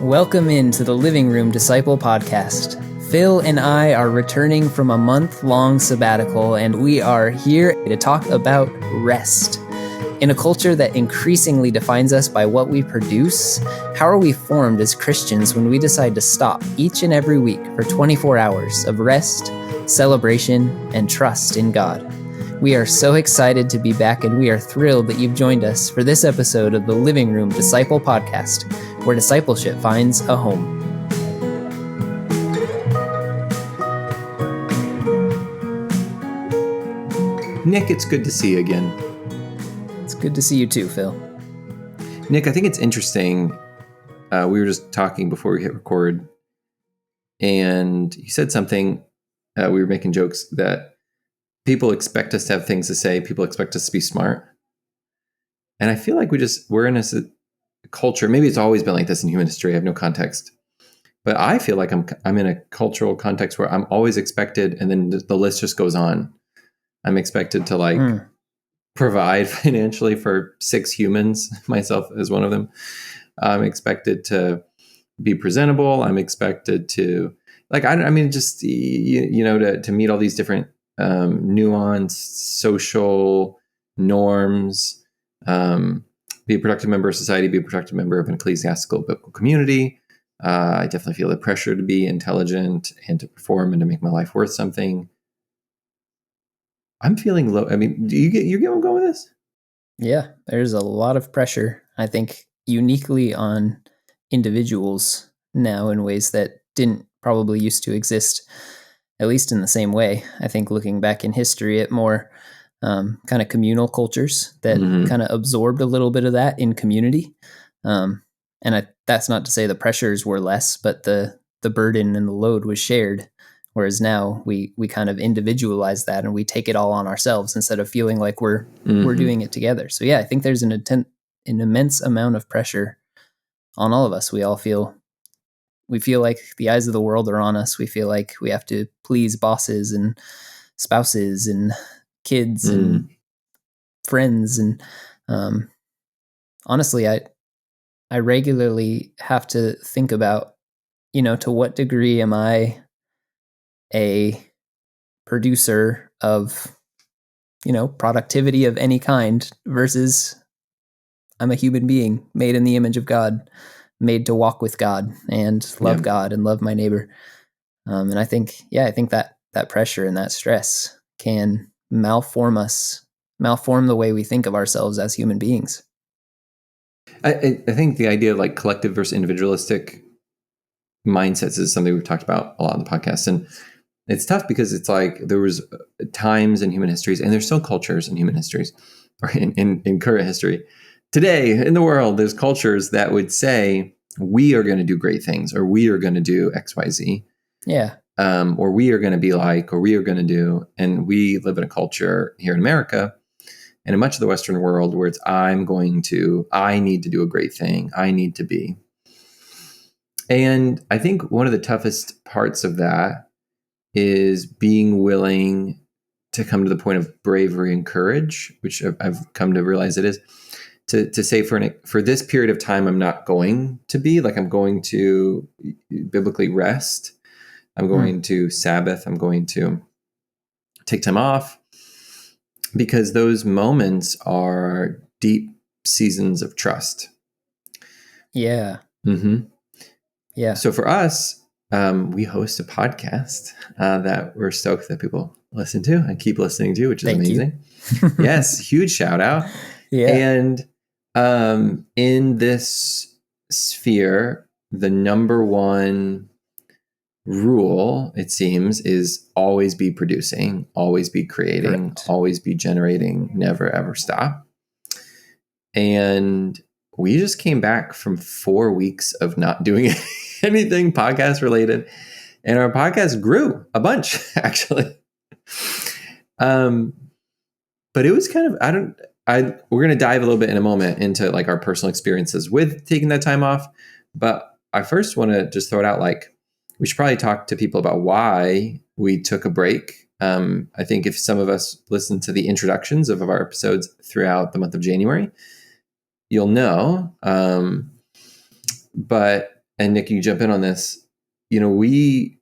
Welcome into the Living Room Disciple Podcast. Phil and I are returning from a month-long sabbatical, and we are here to talk about rest. In a culture that increasingly defines us by what we produce, how are we formed as Christians when we decide to stop each and every week for 24 hours of rest, celebration, and trust in God? We are so excited to be back, and we are thrilled that you've joined us for this episode of the Living Room Disciple Podcast, where discipleship finds a home. Nick, it's good to see you again. It's good to see you too, Phil. Nick, I think it's interesting. We were just talking before we hit record, and you said something. We were making jokes that people expect us to have things to say. People expect us to be smart. And I feel like we're in a culture, maybe it's always been like this in human history, I have no context, but I feel like I'm in a cultural context where I'm always expected, and then the list just goes on. I'm expected to provide financially for 6 humans, myself as one of them. I'm expected to be presentable. I'm expected to to meet all these different nuanced social norms, be a productive member of society, be a productive member of an ecclesiastical biblical community. I definitely feel the pressure to be intelligent and to perform and to make my life worth something. I'm feeling low. I mean, you get where I'm going with this? Yeah, there's a lot of pressure, I think, uniquely on individuals now in ways that didn't probably used to exist, at least in the same way. I think looking back in history at more kind of communal cultures that kind of absorbed a little bit of that in community. That's not to say the pressures were less, but the burden and the load was shared. Whereas now we kind of individualize that and we take it all on ourselves instead of feeling like we're doing it together. So yeah, I think there's an immense amount of pressure on all of us. We feel like the eyes of the world are on us. We feel like we have to please bosses and spouses and kids and friends. And honestly, I regularly have to think about, to what degree am I a producer of, productivity of any kind versus I'm a human being made in the image of God, made to walk with God and love God and love my neighbor. And I think that pressure and that stress can malform the way we think of ourselves as human beings. I think the idea of collective versus individualistic mindsets is something we've talked about a lot on the podcast. And it's tough because it's there was times in human histories, and there's still cultures in human histories, or in current history. Today in the world, there's cultures that would say, we are going to do great things, or we are going to do X, Y, Z. Yeah. Or we are going to be or we are going to do. And we live in a culture here in America and in much of the Western world where it's, I need to do a great thing. I need to be. And I think one of the toughest parts of that is being willing to come to the point of bravery and courage, which I've come to realize it is, to say for this period of time, I'm not going to be I'm going to biblically rest. I'm going to Sabbath. I'm going to take time off, because those moments are deep seasons of trust. Yeah. Mm-hmm. Yeah. So for us, we host a podcast that we're stoked that people listen to and keep listening to, which is amazing. Yes, huge shout out. Yeah. And in this sphere, the number one rule, it seems, is always be producing, always be creating, Correct. Always be generating, never ever stop. And we just came back from 4 weeks of not doing anything podcast related, and our podcast grew a bunch, actually. But it was kind of, we're going to dive a little bit in a moment into our personal experiences with taking that time off. But I first want to just throw it out, we should probably talk to people about why we took a break. I think if some of us listen to the introductions of our episodes throughout the month of January, you'll know. But and Nick, you jump in on this. We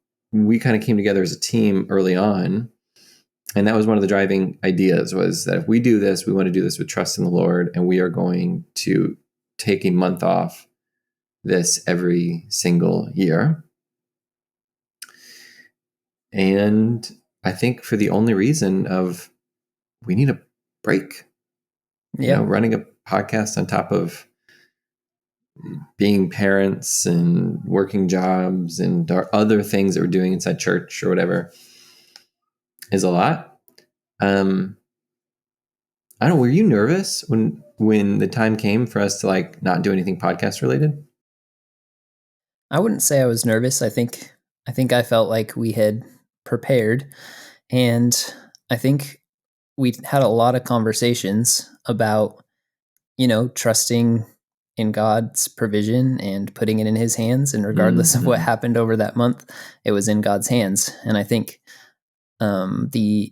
kind of came together as a team early on, and that was one of the driving ideas, was that if we do this, we want to do this with trust in the Lord, and we are going to take a month off this every single year. And I think for the only reason of we need a break. Running a podcast on top of being parents and working jobs and other things that we're doing inside church or whatever is a lot. I don't know. Were you nervous when the time came for us to like not do anything podcast related? I wouldn't say I was nervous. I think I felt like we had prepared, and I think we had a lot of conversations about, trusting in God's provision and putting it in his hands. And regardless of what happened over that month, it was in God's hands. And I think the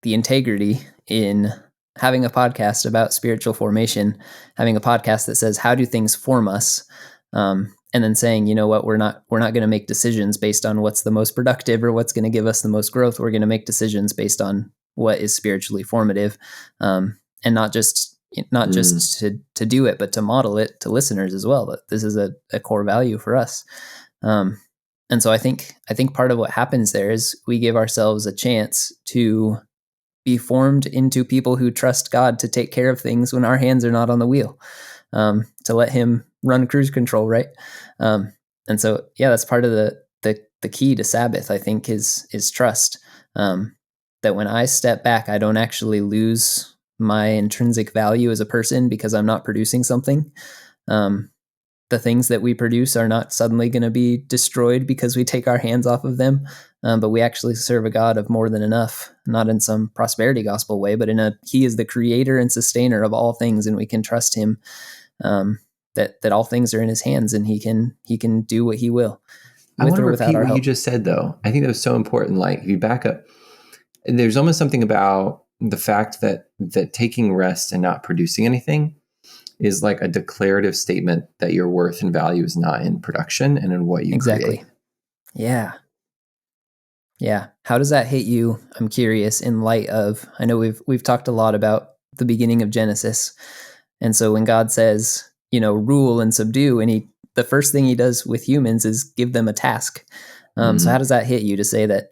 integrity in having a podcast about spiritual formation, having a podcast that says, how do things form us? And then saying, you know what, we're not going to make decisions based on what's the most productive or what's going to give us the most growth. We're going to make decisions based on what is spiritually formative, and not just to do it, but to model it to listeners as well. That this is a core value for us. And so I think part of what happens there is we give ourselves a chance to be formed into people who trust God to take care of things when our hands are not on the wheel, to let him run cruise control, right? And so, that's part of the key to Sabbath, I think, is trust. That when I step back, I don't actually lose my intrinsic value as a person because I'm not producing something. The things that we produce are not suddenly going to be destroyed because we take our hands off of them. But we actually serve a God of more than enough, not in some prosperity gospel way, but he is the creator and sustainer of all things, and we can trust him, that all things are in his hands, and he can do what he will. I want to repeat what you just said, though. I think that was so important. Like, if you back up, there's almost something about the fact that taking rest and not producing anything is like a declarative statement that your worth and value is not in production and in what you create. Yeah. How does that hit you? I'm curious, in light of, I know we've talked a lot about the beginning of Genesis. And so when God says, rule and subdue, and the first thing he does with humans is give them a task. So how does that hit you to say that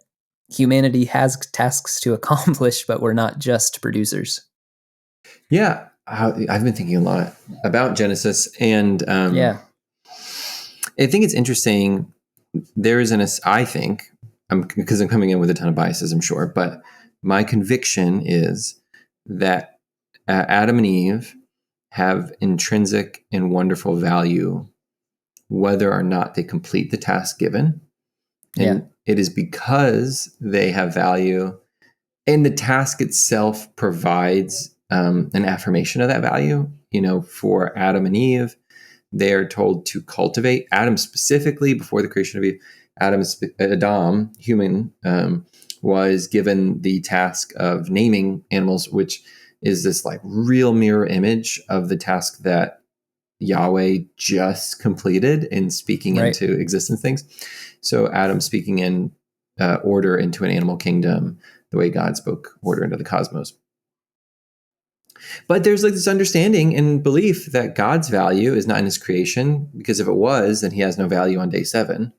humanity has tasks to accomplish, but we're not just producers? Yeah. I've been thinking a lot about Genesis, and I think it's interesting. There is I think, because I'm coming in with a ton of biases, I'm sure, but my conviction is that Adam and Eve have intrinsic and wonderful value, whether or not they complete the task given. And it is because they have value, and the task itself provides an affirmation of that value. For Adam and Eve, they're told to cultivate. Adam specifically, before the creation of Eve, Adam, human, was given the task of naming animals, which is this like real mirror image of the task that Yahweh just completed in speaking into existence things. So Adam speaking in order into an animal kingdom, the way God spoke order into the cosmos. But there's like this understanding and belief that God's value is not in his creation, because if it was, then he has no value on day 7.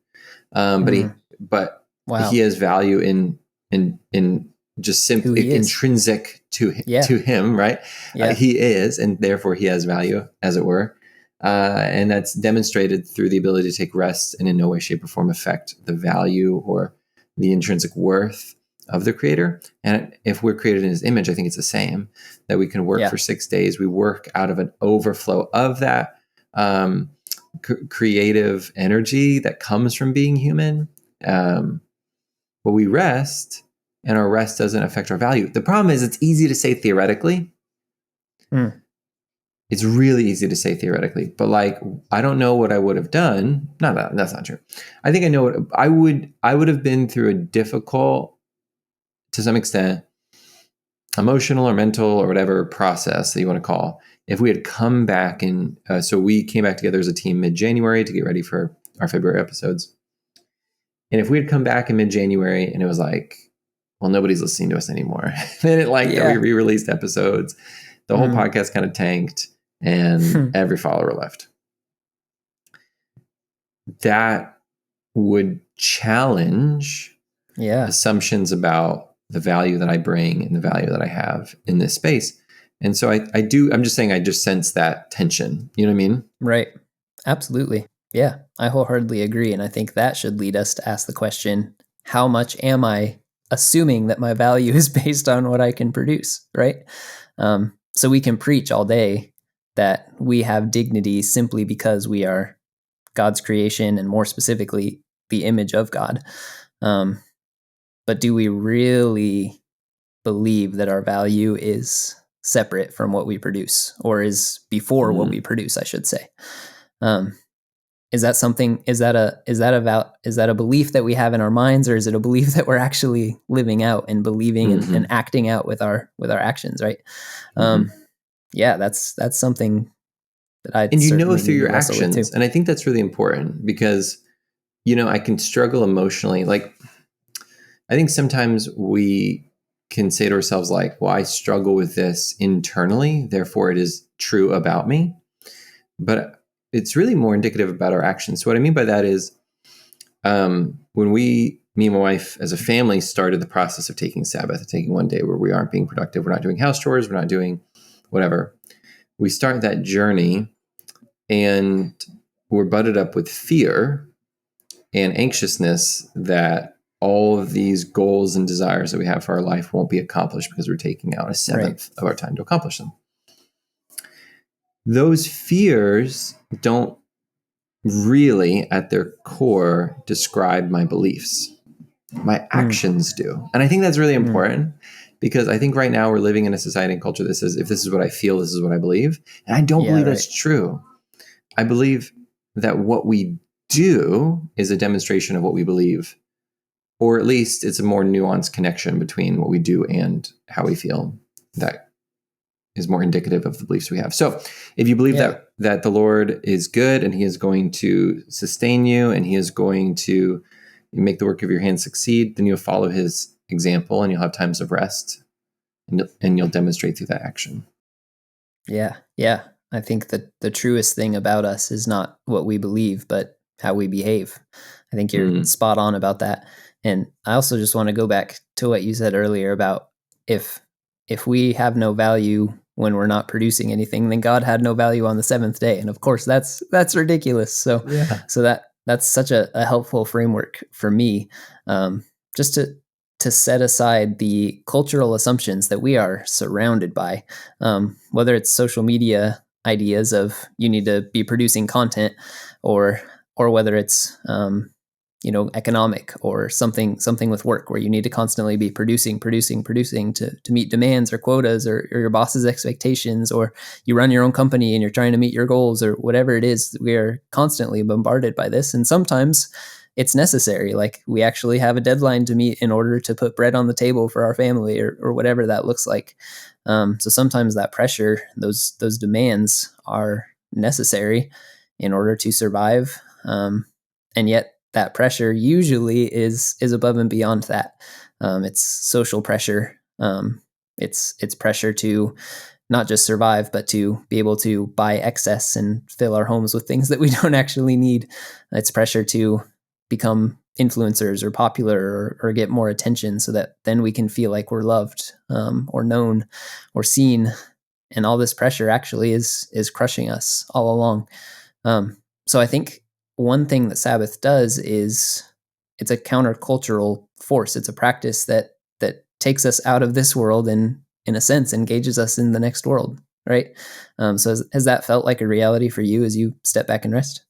But he has value in just simply intrinsic to him, right? He is, and therefore he has value, as it were. And that's demonstrated through the ability to take rest and in no way, shape, or form affect the value or the intrinsic worth of the creator. And if we're created in his image, I think it's the same, that we can work for 6 days. We work out of an overflow of that creative energy that comes from being human. But we rest, and our rest doesn't affect our value. The problem is, it's easy to say theoretically. It's really easy to say theoretically, but like, I don't know what I would have done. No, that's not true. I think I know what I would have been through a difficult, to some extent, emotional or mental or whatever process that you want to call, if we had come back and so we came back together as a team mid-January to get ready for our February episodes. And if we had come back in mid-January and it was like, well, nobody's listening to us anymore. They didn't like that we re-released episodes. The whole podcast kind of tanked and every follower left. That would challenge assumptions about the value that I bring and the value that I have in this space. And so I'm just saying, I just sense that tension. You know what I mean? Right. Absolutely. Yeah, I wholeheartedly agree. And I think that should lead us to ask the question, how much am I assuming that my value is based on what I can produce, right? So we can preach all day that we have dignity simply because we are God's creation, and more specifically, the image of God. But do we really believe that our value is separate from what we produce, or is before what we produce, I should say? Is that something? Is that a belief that we have in our minds, or is it a belief that we're actually living out and believing and acting out with our actions? Right? Yeah, that's something that I through your actions, and I think that's really important because I can struggle emotionally. Like, I think sometimes we can say to ourselves, like, well, I struggle with this internally, therefore it is true about me. But it's really more indicative about our actions. So what I mean by that is when me and my wife as a family started the process of taking Sabbath, taking one day where we aren't being productive, we're not doing house chores, we're not doing whatever. We start that journey and we're butted up with fear and anxiousness that all of these goals and desires that we have for our life won't be accomplished because we're taking out a seventh of our time to accomplish them. Those fears don't really, at their core, describe my beliefs. My actions do. And I think that's really important because I think right now we're living in a society and culture that says, if this is what I feel, this is what I believe. And I don't believe that's true. I believe that what we do is a demonstration of what we believe, or at least it's a more nuanced connection between what we do and how we feel that is more indicative of the beliefs we have. So if you believe that the Lord is good and he is going to sustain you and he is going to make the work of your hands succeed, then you'll follow his example and you'll have times of rest and you'll demonstrate through that action. Yeah. Yeah. I think that the truest thing about us is not what we believe, but how we behave. I think you're spot on about that. And I also just want to go back to what you said earlier about if we have no value when we're not producing anything, then God had no value on the seventh day. And of course that's ridiculous. So, so that's such a helpful framework for me, just to set aside the cultural assumptions that we are surrounded by, whether it's social media ideas of you need to be producing content, or whether it's economic or something with work where you need to constantly be producing to meet demands or quotas or your boss's expectations, or you run your own company and you're trying to meet your goals or whatever it is. We are constantly bombarded by this, and sometimes it's necessary. Like, we actually have a deadline to meet in order to put bread on the table for our family or whatever that looks like. So sometimes that pressure, those demands are necessary in order to survive. And yet that pressure usually is above and beyond that. It's social pressure. It's pressure to not just survive, but to be able to buy excess and fill our homes with things that we don't actually need. It's pressure to become influencers or popular or get more attention so that then we can feel like we're loved, or known or seen. And all this pressure actually is crushing us all along. So I think one thing that Sabbath does is it's a countercultural force. It's a practice that takes us out of this world and, in a sense, engages us in the next world, right? So has that felt like a reality for you as you step back and rest?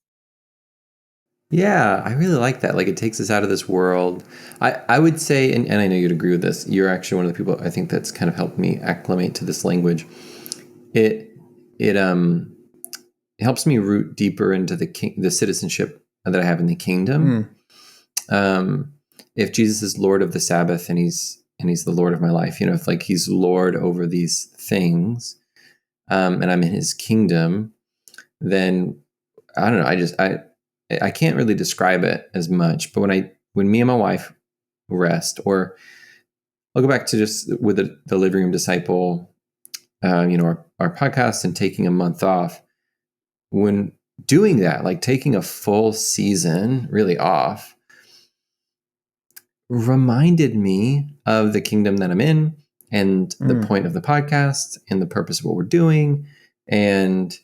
Yeah, I really like that. Like, it takes us out of this world. I would say, and I know you'd agree with this, you're actually one of the people I think that's kind of helped me acclimate to this language. It helps me root deeper into the citizenship that I have in the kingdom. If Jesus is Lord of the Sabbath and he's the Lord of my life, if like he's Lord over these things, and I'm in his kingdom, then I don't know. I can't really describe it as much. But when me and my wife rest, or I'll go back to just with the Living Room Disciple, our podcast, and taking a month off. When doing that, like taking a full season really off, reminded me of the kingdom that I'm in, and the point of the podcast, and the purpose of what we're doing, and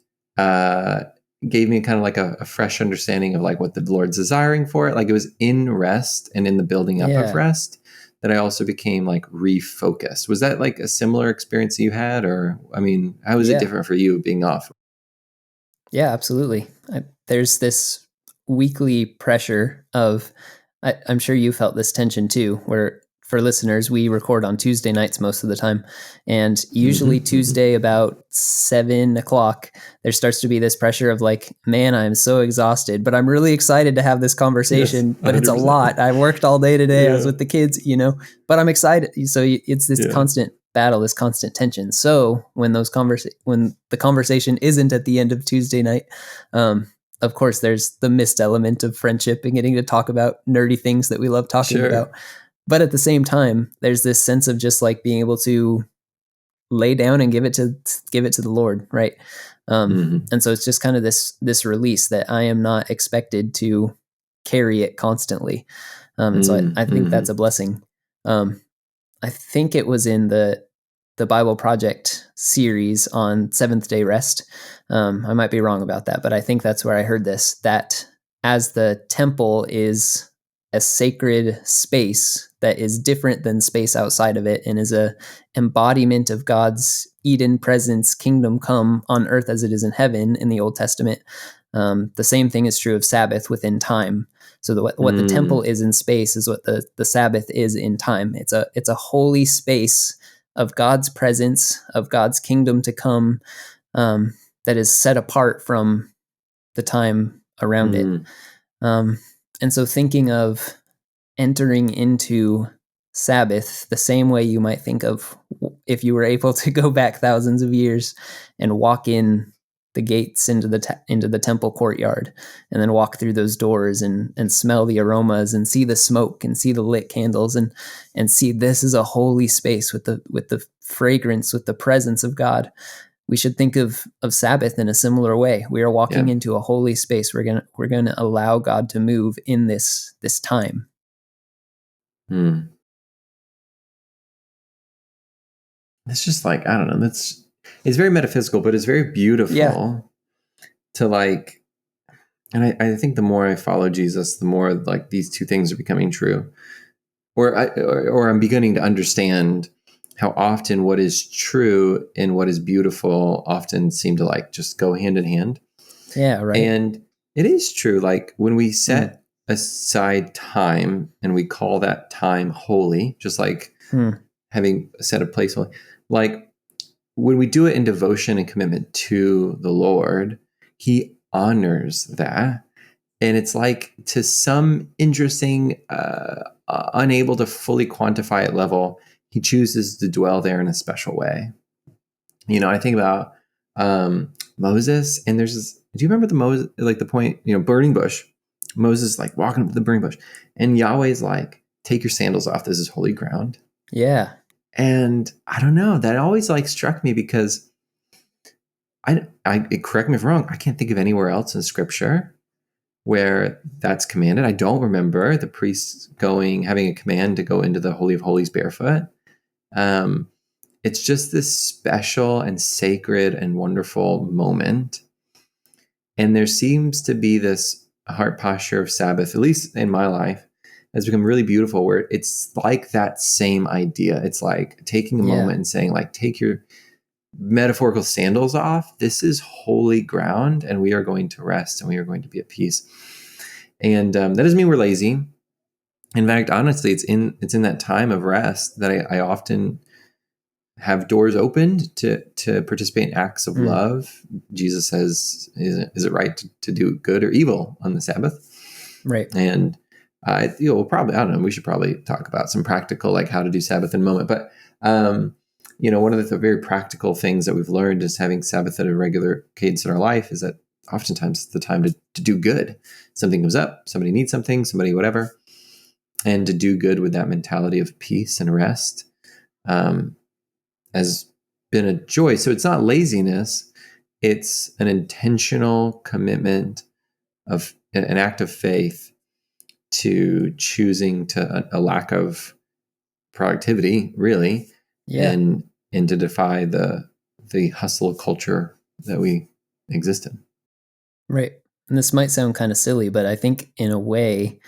gave me kind of like a fresh understanding of like what the Lord's desiring for it. Like it was in rest and in the building up of rest that I also became like refocused. Was that like a similar experience you had? Or, I mean, how was it different for you being off? Yeah, absolutely. There's this weekly pressure of, I'm sure you felt this tension too, where for listeners, we record on Tuesday nights most of the time. And usually Tuesday about 7:00, there starts to be this pressure of like, man, I'm so exhausted, but I'm really excited to have this conversation, but it's a lot. I worked all day today. I was with the kids, but I'm excited. So it's this constant battle, this constant tension. So when when the conversation isn't at the end of Tuesday night, of course, there's the missed element of friendship and getting to talk about nerdy things that we love talking about. But at the same time, there's this sense of just like being able to lay down and give it to the Lord, right? And so it's just kind of this release that I am not expected to carry it constantly. And so I think that's a blessing. I think it was in the Bible Project series on Seventh Day Rest. I might be wrong about that, but I think that's where I heard this, that as the temple is a sacred space that is different than space outside of it and is a embodiment of God's Eden presence, kingdom come on earth as it is in heaven in the Old Testament. The same thing is true of Sabbath within time. So what the temple is in space is what the Sabbath is in time. It's a holy space of God's presence, of God's kingdom to come, that is set apart from the time around it. And so thinking of entering into Sabbath the same way you might think of if you were able to go back thousands of years and walk in the gates into the temple courtyard, and then walk through those doors and smell the aromas and see the smoke and see the lit candles and see this is a holy space with the fragrance, with the presence of God. We should think of Sabbath in a similar way. We are walking into a holy space. We're gonna allow God to move in this time. It's just like, I don't know. It's very metaphysical, but it's very beautiful to like. And I think the more I follow Jesus, the more like these two things are becoming true, or I'm beginning to understand how often what is true and what is beautiful often seem to like just go hand in hand. Yeah, right. And it is true. Like when we set aside time and we call that time holy, just like having set a place holy, like when we do it in devotion and commitment to the Lord, He honors that. And it's like, to some interesting, unable to fully quantify it level, He chooses to dwell there in a special way. I think about Moses, and there's this, do you remember the point, burning bush, Moses like walking up to the burning bush, and Yahweh's like, take your sandals off, this is holy ground. Yeah. And I don't know, that always like struck me, because correct me if I'm wrong, I can't think of anywhere else in scripture where that's commanded. I don't remember the priests having a command to go into the Holy of Holies barefoot. It's just this special and sacred and wonderful moment. And there seems to be this heart posture of Sabbath, at least in my life, has become really beautiful, where it's like that same idea. It's like taking a moment and saying, like, take your metaphorical sandals off. This is holy ground, and we are going to rest, and we are going to be at peace. And that doesn't mean we're lazy. In fact, honestly, it's in that time of rest that I often have doors opened to participate in acts of love. Jesus says, is it right to do good or evil on the Sabbath? Right. And we'll probably, I don't know, we should probably talk about some practical, like how to do Sabbath in a moment. But one of the very practical things that we've learned is having Sabbath at a regular cadence in our life is that oftentimes it's the time to do good. Something comes up, somebody needs something, somebody whatever, and to do good with that mentality of peace and rest has been a joy. So it's not laziness, it's an intentional commitment of an act of faith to choosing to a lack of productivity, really, and to defy the hustle culture that we exist in. Right. And this might sound kind of silly, but I think in a way,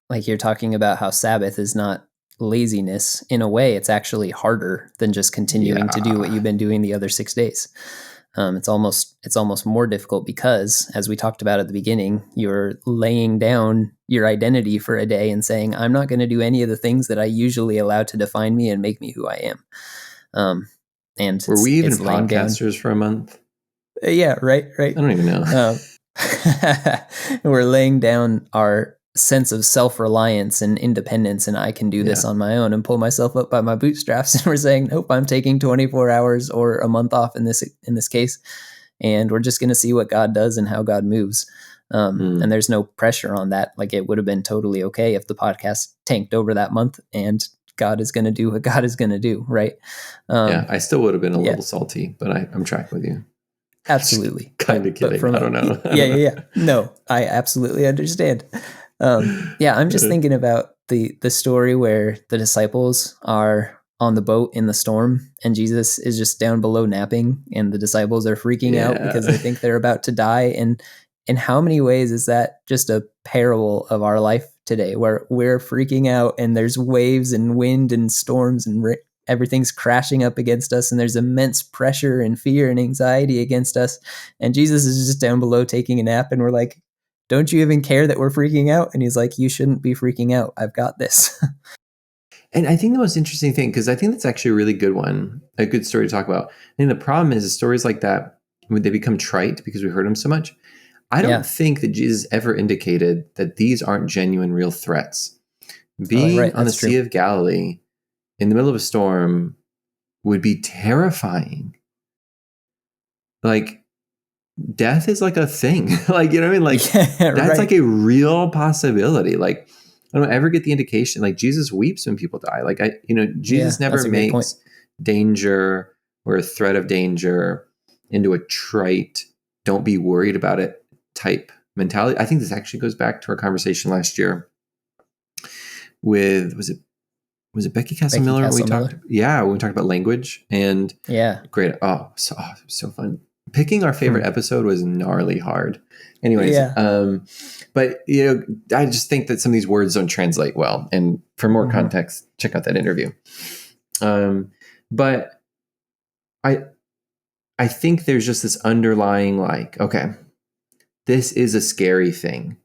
like you're talking about how Sabbath is not laziness. In a way, it's actually harder than just continuing to do what you've been doing the other 6 days. It's almost more difficult because, as we talked about at the beginning, you're laying down your identity for a day and saying, I'm not going to do any of the things that I usually allow to define me and make me who I am. And were we even podcasters for a month? Yeah, right. I don't even know. We're laying down our sense of self-reliance and independence, and I can do this on my own and pull myself up by my bootstraps. And we're saying, nope, I'm taking 24 hours or a month off in this case, and we're just going to see what God does and how God moves. And there's no pressure on that. Like, it would have been totally okay if the podcast tanked over that month, and God is going to do what God is going to do, right? I still would have been a little salty, but I'm tracking with you. Absolutely. Kind of kidding. I don't know. Yeah. No, I absolutely understand. I'm just thinking about the story where the disciples are on the boat in the storm and Jesus is just down below napping and the disciples are freaking out because they think they're about to die. And in how many ways is that just a parable of our life today, where we're freaking out and there's waves and wind and storms and everything's crashing up against us and there's immense pressure and fear and anxiety against us. And Jesus is just down below taking a nap and we're like, don't you even care that we're freaking out? And he's like, you shouldn't be freaking out. I've got this. And I think the most interesting thing, because I think that's actually a really good one, a good story to talk about. I think the problem is stories like that, when they become trite because we heard them so much, I don't think that Jesus ever indicated that these aren't genuine, real threats. Being on the Sea of Galilee in the middle of a storm would be terrifying. Like, death is like a thing. Like, you know what I mean? Like, that's like a real possibility. Like, I don't ever get the indication. Like, Jesus weeps when people die. Like, Jesus never makes danger or a threat of danger into a trite, don't be worried about it type mentality. I think this actually goes back to our conversation last year with, was it Becky Castle-Miller? When we talked about language and great. So fun. Picking our favorite episode was gnarly hard. Anyways, but I just think that some of these words don't translate well. And for more context, check out that interview. But I think there's just this underlying okay, this is a scary thing.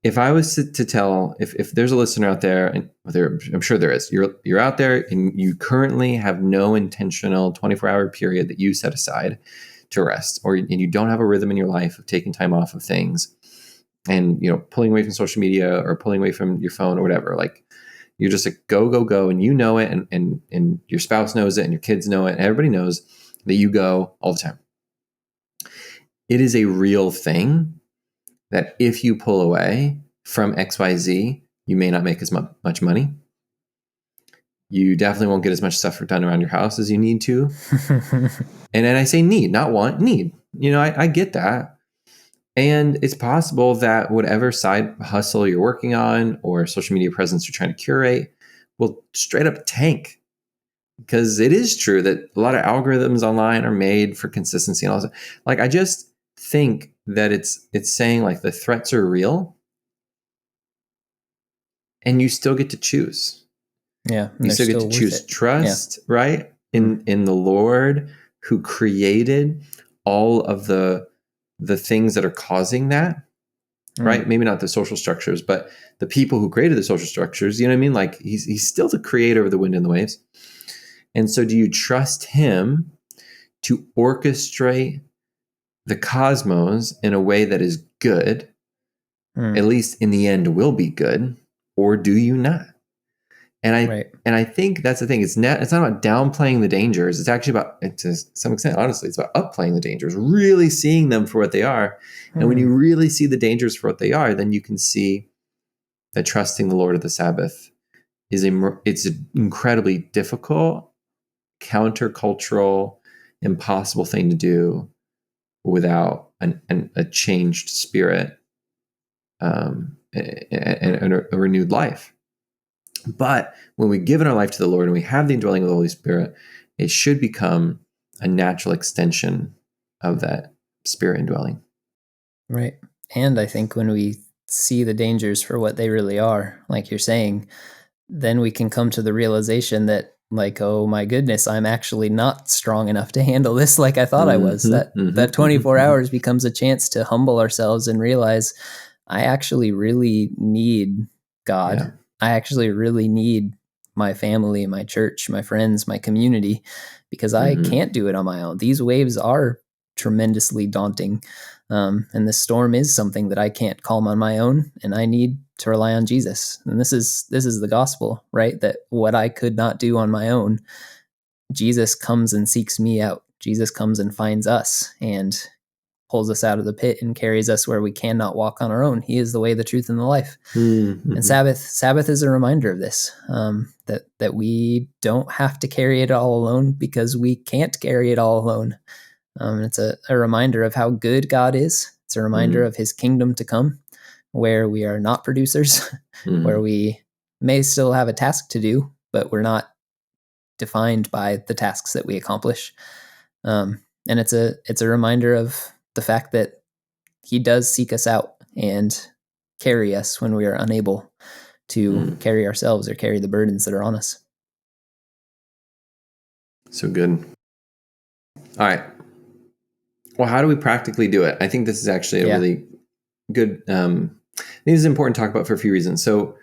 If I was to tell, if there's a listener out there, and I'm sure there is, you're out there and you currently have no intentional 24-hour period that you set aside to rest, and you don't have a rhythm in your life of taking time off of things and, pulling away from social media or pulling away from your phone or whatever, like you're just like, go. And you know it. And your spouse knows it and your kids know it. And everybody knows that you go all the time. It is a real thing that if you pull away from XYZ, you may not make as much money. You definitely won't get as much stuff done around your house as you need to. And then I say need, not want, need. I get that. And it's possible that whatever side hustle you're working on or social media presence you're trying to curate will straight up tank. Because it is true that a lot of algorithms online are made for consistency and all that. Like, I just think that it's saying like the threats are real and you still get to choose. Yeah. You still get to choose trust, right? In the Lord who created all of the things that are causing that, right? Maybe not the social structures, but the people who created the social structures, you know what I mean? Like he's still the creator of the wind and the waves. And so do you trust him to orchestrate the cosmos in a way that is good, at least in the end will be good, or do you not? Right. And I think that's the thing. It's not about downplaying the dangers. It's actually about, to some extent, honestly, it's about upplaying the dangers, really seeing them for what they are. And when you really see the dangers for what they are, then you can see that trusting the Lord of the Sabbath it's an incredibly difficult, countercultural, impossible thing to do without a changed spirit, and a renewed life. But when we give our life to the Lord and we have the indwelling of the Holy Spirit, it should become a natural extension of that spirit indwelling. Right. And I think when we see the dangers for what they really are, like you're saying, then we can come to the realization that, like, oh my goodness, I'm actually not strong enough to handle this like I thought I was. That 24 hours becomes a chance to humble ourselves and realize I actually really need God. Yeah. I actually really need my family, my church, my friends, my community, because I can't do it on my own. These waves are tremendously daunting. And this storm is something that I can't calm on my own, and I need to rely on Jesus. And this is the gospel, right? That what I could not do on my own, Jesus comes and seeks me out. Jesus comes and finds us and pulls us out of the pit and carries us where we cannot walk on our own. He is the way, the truth, and the life. And Sabbath is a reminder of this, that we don't have to carry it all alone, because we can't carry it all alone. It's a reminder of how good God is. It's a reminder of his kingdom to come, where we are not producers, where we may still have a task to do, but we're not defined by the tasks that we accomplish. And it's a reminder of the fact that he does seek us out and carry us when we are unable to carry ourselves or carry the burdens that are on us. So good. All right. Well, how do we practically do it? I think this is actually a really good, I think this is important to talk about for a few reasons. So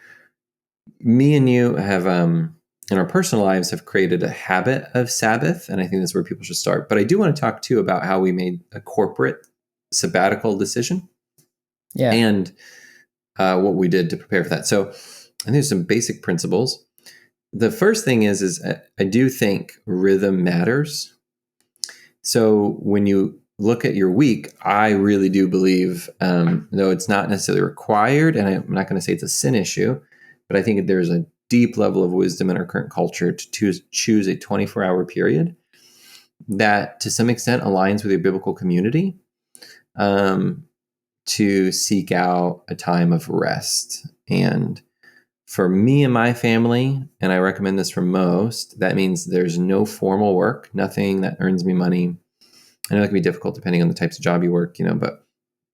me and you have, in our personal lives, have created a habit of Sabbath, and I think that's where people should start. But I do want to talk too about how we made a corporate sabbatical decision, and what we did to prepare for that. So I think there's some basic principles. The first thing is I do think rhythm matters. So when you look at your week, I really do believe, though it's not necessarily required, and I'm not going to say it's a sin issue, but I think there's a deep level of wisdom in our current culture to choose a 24-hour period that to some extent aligns with your biblical community, to seek out a time of rest. And for me and my family, and I recommend this for most, that means there's no formal work, nothing that earns me money. I know it can be difficult depending on the types of job you work, but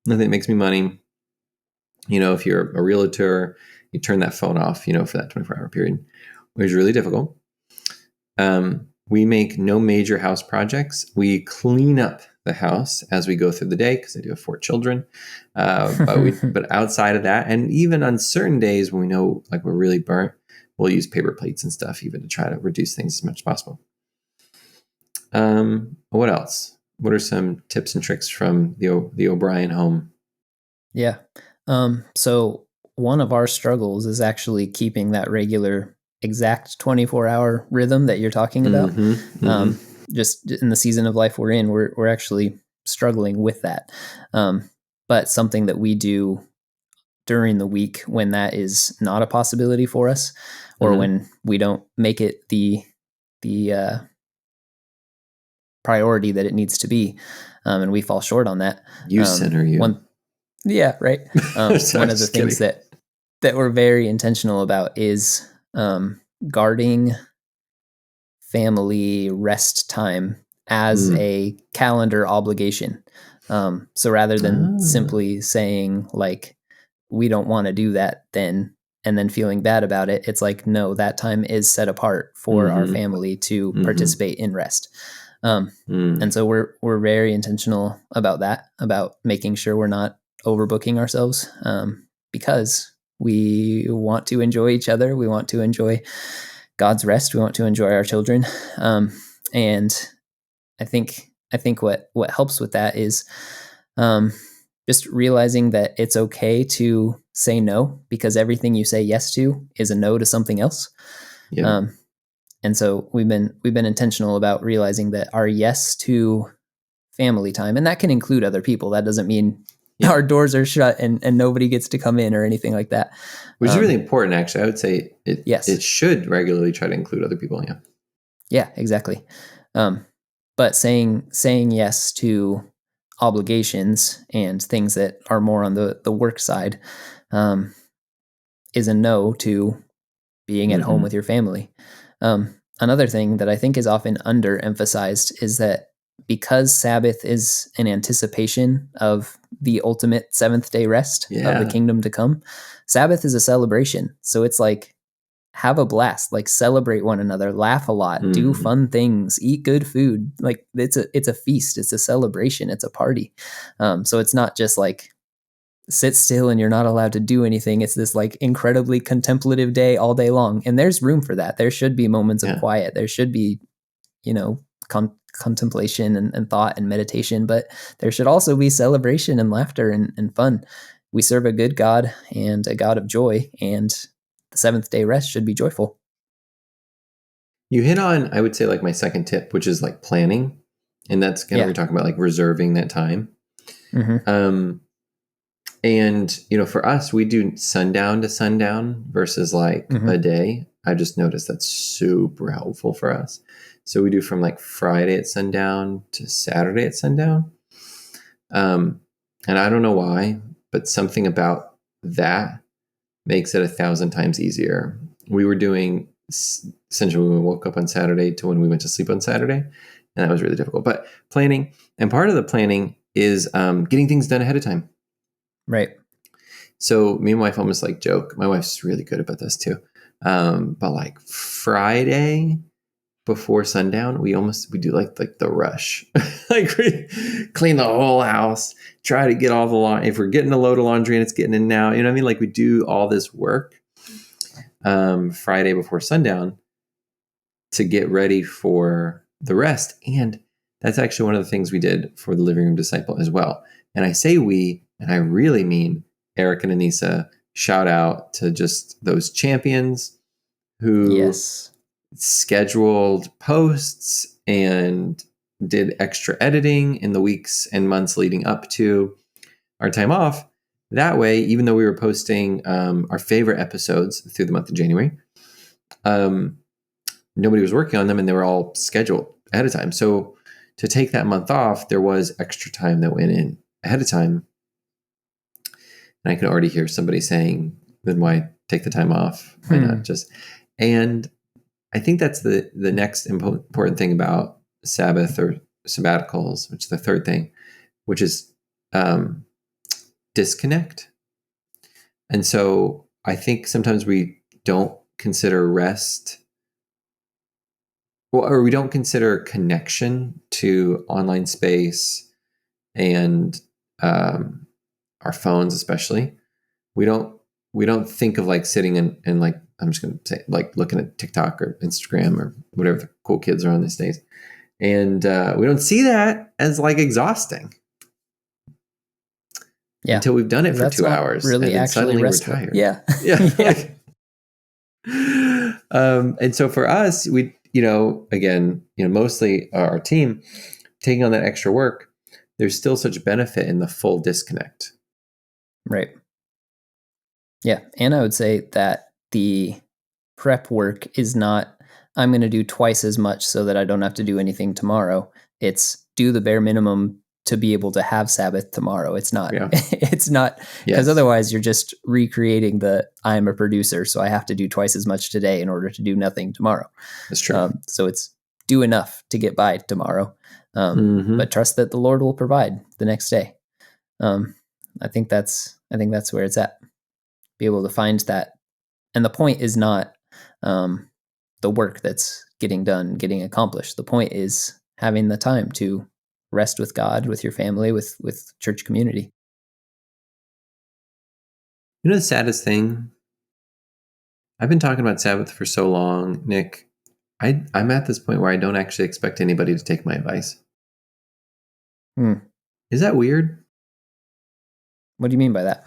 nothing that makes me money. If you're a realtor, you turn that phone off, for that 24-hour period, which is really difficult. We make no major house projects. We clean up the house as we go through the day, because I do have 4 children. But outside of that, and even on certain days when we know like we're really burnt, we'll use paper plates and stuff even to try to reduce things as much as possible. What else? What are some tips and tricks from the O'Brien home? Yeah. So one of our struggles is actually keeping that regular exact 24-hour rhythm that you're talking about. Just in the season of life we're in, we're actually struggling with that. But something that we do during the week when that is not a possibility for us, or when we don't make it the priority that it needs to be, and we fall short on that. Center you. Right. One of the things that we're very intentional about is guarding family rest time as a calendar obligation. So rather than simply saying like, we don't want to do that then, and then feeling bad about it, it's like, no, that time is set apart for our family to participate in rest. And so we're very intentional about that, about making sure we're not overbooking ourselves, because we want to enjoy each other. We want to enjoy God's rest. We want to enjoy our children. And I think what helps with that is just realizing that it's okay to say no, because everything you say yes to is a no to something else. Yeah. And so we've been intentional about realizing that our yes to family time, and that can include other people. That doesn't mean our doors are shut and nobody gets to come in or anything like that. Which is really important, actually. I would say Yes. it should regularly try to include other people. Yeah. Yeah, exactly. But saying yes to obligations and things that are more on the work side is a no to being at home with your family. Another thing that I think is often underemphasized is that because Sabbath is an anticipation of the ultimate seventh day rest of the kingdom to come, Sabbath is a celebration. So it's like, have a blast, like celebrate one another, laugh a lot, do fun things, eat good food. Like it's a feast, it's a celebration, it's a party. So it's not just like sit still and you're not allowed to do anything. It's this like incredibly contemplative day all day long. And there's room for that. There should be moments of quiet. There should be, contemplation and thought and meditation, but there should also be celebration and laughter and fun. We serve a good God and a God of joy, and the seventh day rest should be joyful. You hit on, I would say, like my second tip, which is like planning. And that's kind of, we're talking about like reserving that time. And, for us, we do sundown to sundown versus like a day. I just noticed that's super helpful for us. So we do from like Friday at sundown to Saturday at sundown. And I don't know why, but something about that makes it 1,000 times easier. We were doing essentially when we woke up on Saturday to when we went to sleep on Saturday. And that was really difficult. But planning, and part of the planning is getting things done ahead of time. Right. So me and my wife almost like joke. My wife's really good about this too. But like Friday before sundown, we do like the rush. Like we clean the whole house, try to get all the laundry. If we're getting a load of laundry and it's getting in now, you know what I mean? Like we do all this work Friday before sundown to get ready for the rest. And that's actually one of the things we did for the Living Room Disciple as well. And I say we, and I really mean Eric and Anissa. Shout out to just those champions who scheduled posts and did extra editing in the weeks and months leading up to our time off. That way, even though we were posting our favorite episodes through the month of January, nobody was working on them and they were all scheduled ahead of time. So to take that month off, there was extra time that went in ahead of time. And I can already hear somebody saying, then why take the time off? Why not just... And I think that's the next important thing about Sabbath or sabbaticals, which is the third thing, which is disconnect. And so I think sometimes we don't consider rest, or we don't consider connection to online space and our phones, especially. We don't think of like sitting and like, I'm just going to say like looking at TikTok or Instagram or whatever the cool kids are on these days. And we don't see that as like exhausting. Yeah. Until we've done it for 2 hours. Really, and then actually suddenly restful. we're tired. Yeah. Yeah. And so for us, we, again, mostly our team taking on that extra work, there's still such benefit in the full disconnect. Right. Yeah. And I would say that the prep work is not, I'm going to do twice as much so that I don't have to do anything tomorrow. It's do the bare minimum to be able to have Sabbath tomorrow. It's not, it's not, because otherwise you're just recreating I'm a producer, so I have to do twice as much today in order to do nothing tomorrow. That's true. So it's do enough to get by tomorrow, but trust that the Lord will provide the next day. I think that's where it's at. Be able to find that. And the point is not the work that's getting done, getting accomplished. The point is having the time to rest with God, with your family, with church community. You know the saddest thing? I've been talking about Sabbath for so long, Nick. I'm at this point where I don't actually expect anybody to take my advice. Is that weird? What do you mean by that?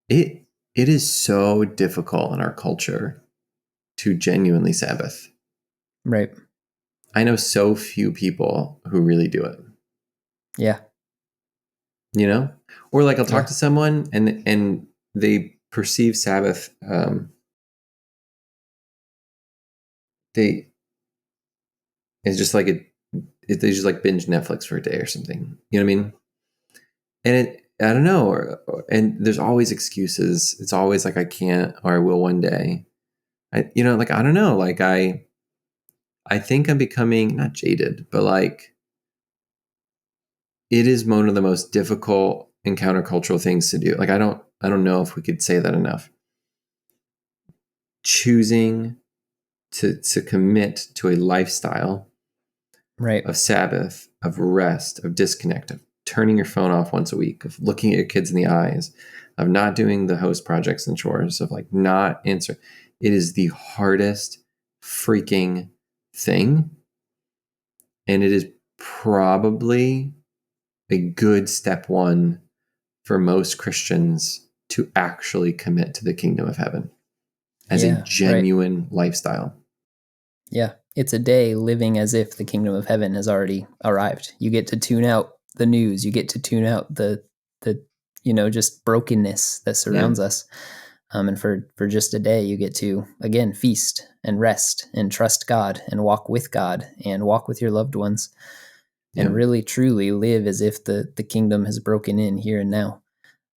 It is so difficult in our culture to genuinely Sabbath. Right. I know so few people who really do it. Yeah. You know? Or like I'll talk Yeah. to someone and they perceive Sabbath they it's just like they just like binge Netflix for a day or something. You know what I mean? And I don't know, and there's always excuses. It's always like I can't or I will one day. Like I don't know, like I think I'm becoming not jaded, but like it is one of the most difficult and countercultural things to do. Like I don't know if we could say that enough. Choosing to commit to a lifestyle Right. of Sabbath, of rest, of disconnect, of turning your phone off once a week, of looking at your kids in the eyes, of not doing the host projects and chores, of like not answer. It is the hardest freaking thing. And it is probably a good step one for most Christians to actually commit to the kingdom of heaven as a Yeah. Right. genuine lifestyle. Yeah. It's a day living as if the kingdom of heaven has already arrived. You get to tune out the news. You get to tune out the just brokenness that surrounds us. And for just a day, you get to, again, feast and rest and trust God and walk with God and walk with your loved ones and really, truly live as if the kingdom has broken in here and now.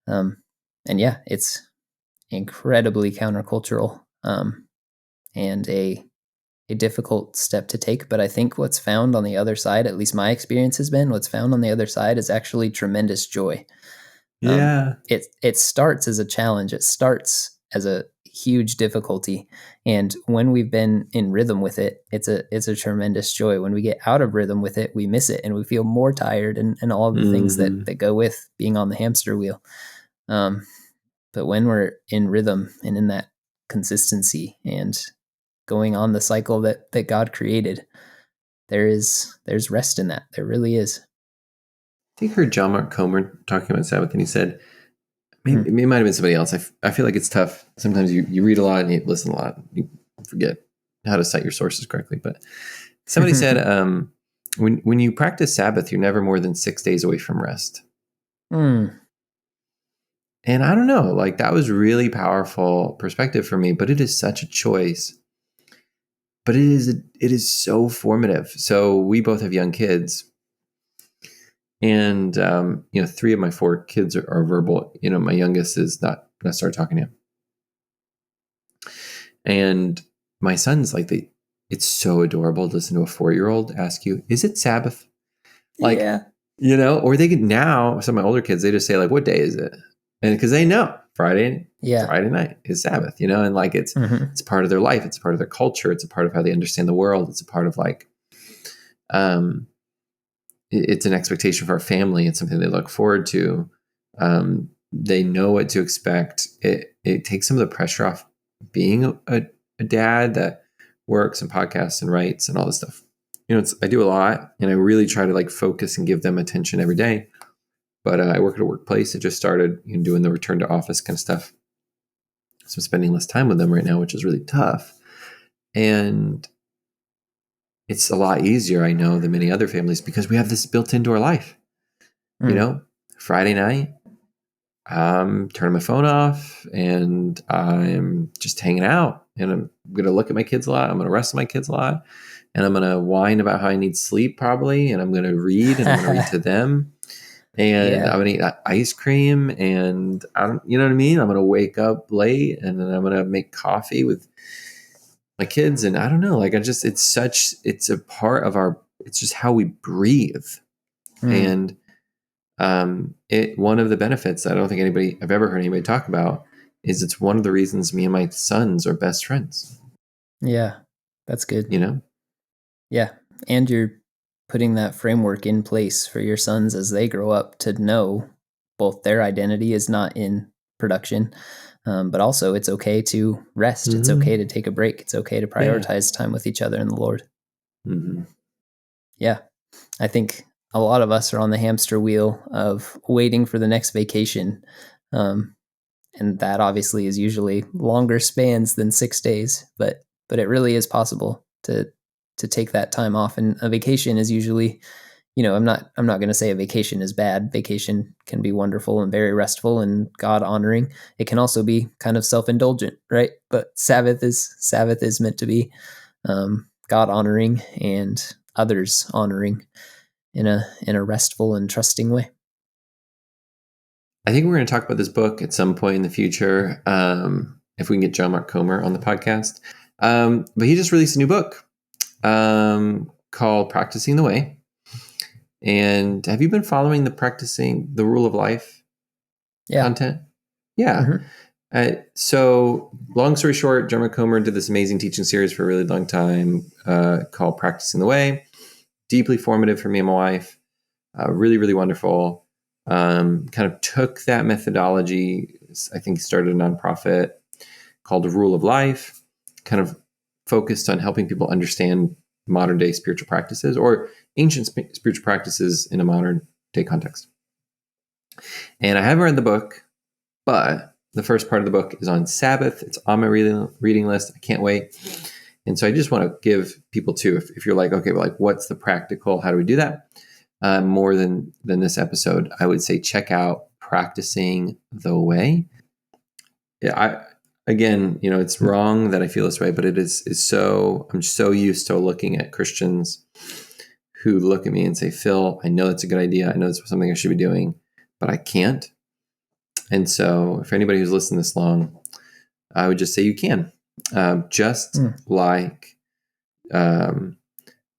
And yeah, it's incredibly countercultural and a difficult step to take. But I think what's found on the other side, at least my experience has been, what's found on the other side is actually tremendous joy. It starts as a challenge. It starts as a huge difficulty, and when we've been in rhythm with it, it's a tremendous joy. When we get out of rhythm with it, we miss it and we feel more tired and all of the things that go with being on the hamster wheel. But when we're in rhythm and in that consistency and going on the cycle that God created, there's rest in that. There really is. I think I heard John Mark Comer talking about Sabbath, and he said, maybe it might have been somebody else. I feel like it's tough. Sometimes you read a lot and you listen a lot. You forget how to cite your sources correctly. But somebody said, when you practice Sabbath, you're never more than 6 days away from rest. And I don't know, like that was really powerful perspective for me, but it is such a choice. But it is so formative. So we both have young kids. And, 3 of my 4 kids are verbal. My youngest is not going to start talking to him. And my son's like, it's so adorable to listen to a 4-year-old ask you, is it Sabbath? Like, or they get now, some of my older kids, they just say like, what day is it? And because they know Friday night is Sabbath, and like, it's part of their life. It's a part of their culture. It's a part of how they understand the world. It's a part of like, it's an expectation for our family. It's something they look forward to. They know what to expect. It takes some of the pressure off being a dad that works and podcasts and writes and all this stuff. I do a lot, and I really try to like focus and give them attention every day. But I work at a workplace. It just started doing the return to office kind of stuff. So I'm spending less time with them right now, which is really tough. And it's a lot easier, I know, than many other families because we have this built into our life. Friday night, I'm turning my phone off and I'm just hanging out. And I'm going to look at my kids a lot. I'm going to wrestle my kids a lot. And I'm going to whine about how I need sleep probably. And I'm going to read and I'm going to read to them. And I'm going to eat ice cream. And you know what I mean? I'm going to wake up late and then I'm going to make coffee with my kids. And I don't know, like it's a part of it's just how we breathe. And one of the benefits that I don't think I've ever heard anybody talk about is it's one of the reasons me and my sons are best friends. Yeah, that's good. Yeah. And you're putting that framework in place for your sons as they grow up to know both their identity is not in production, but also it's okay to rest. It's okay to take a break. It's okay to prioritize time with each other and the Lord. Yeah. I think a lot of us are on the hamster wheel of waiting for the next vacation. And that obviously is usually longer spans than 6 days, but but it really is possible to take that time off. And a vacation is usually, I'm not going to say a vacation is bad. Vacation can be wonderful and very restful and God honoring. It can also be kind of self-indulgent, right? But Sabbath is meant to be God honoring and others honoring in a restful and trusting way. I think we're going to talk about this book at some point in the future, if we can get John Mark Comer on the podcast. But he just released a new book called Practicing the Way. And have you been following the Practicing the Rule of Life content? Yeah. Mm-hmm. So long story short, John Mark Comer did this amazing teaching series for a really long time called Practicing the Way. Deeply formative for me and my wife. Really, really wonderful. Kind of took that methodology. I think he started a nonprofit called The Rule of Life, kind of focused on helping people understand modern day spiritual practices or ancient spiritual practices in a modern day context. And I haven't read the book, but the first part of the book is on Sabbath. It's on my reading list. I can't wait. And so I just want to give people too, if you're like, okay, well, like what's the practical, how do we do that? More than this episode, I would say check out Practicing the Way. Yeah, it's wrong that I feel this way, but it is so, I'm so used to looking at Christians who look at me and say, Phil, I know that's a good idea. I know it's something I should be doing, but I can't. And so for anybody who's listened this long, I would just say you can. Like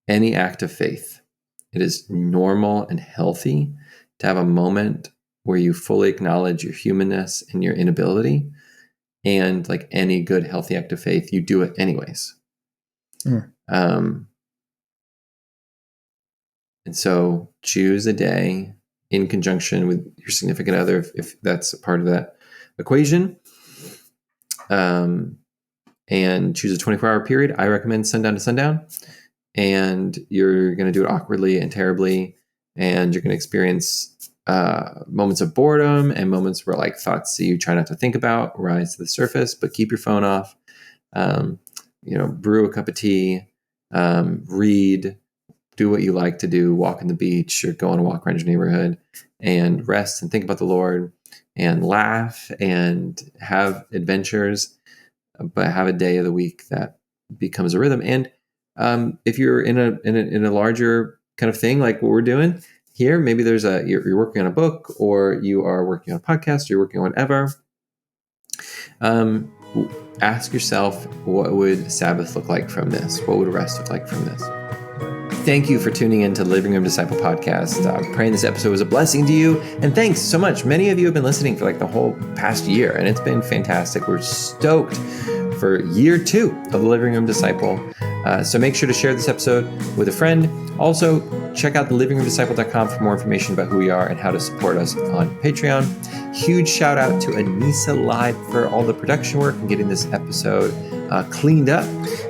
any act of faith, it is normal and healthy to have a moment where you fully acknowledge your humanness and your inability. And like any good, healthy act of faith, you do it anyways. And so choose a day in conjunction with your significant other, if that's a part of that equation. And choose a 24-hour period. I recommend sundown to sundown. And you're going to do it awkwardly and terribly. And you're going to experience moments of boredom and moments where like thoughts that you try not to think about rise to the surface, but keep your phone off. Brew a cup of tea, read, do what you like to do, walk on the beach or go on a walk around your neighborhood and rest and think about the Lord and laugh and have adventures, but have a day of the week that becomes a rhythm. And if you're in a larger kind of thing like what we're doing here, maybe there's you're working on a book or you are working on a podcast or you're working on whatever. Ask yourself, what would Sabbath look like from this? What would rest look like from this? Thank you for tuning in to the Living Room Disciple podcast. Praying this episode was a blessing to you. And thanks so much. Many of you have been listening for like the whole past year, and it's been fantastic. We're stoked for year 2 of the Living Room Disciple. So make sure to share this episode with a friend. Also, check out thelivingroomdisciple.com for more information about who we are and how to support us on Patreon. Huge shout out to Anissa Live for all the production work and getting this episode cleaned up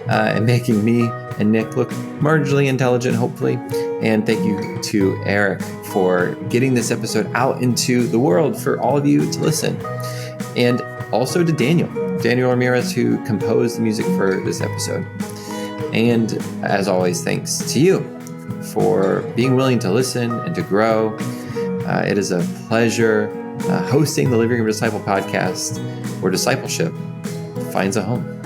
and making me and Nick look marginally intelligent, hopefully. And thank you to Eric for getting this episode out into the world for all of you to listen. And also to Daniel Ramirez, who composed the music for this episode. And as always, thanks to you for being willing to listen and to grow. It is a pleasure hosting the Living Room Disciple podcast, where discipleship finds a home.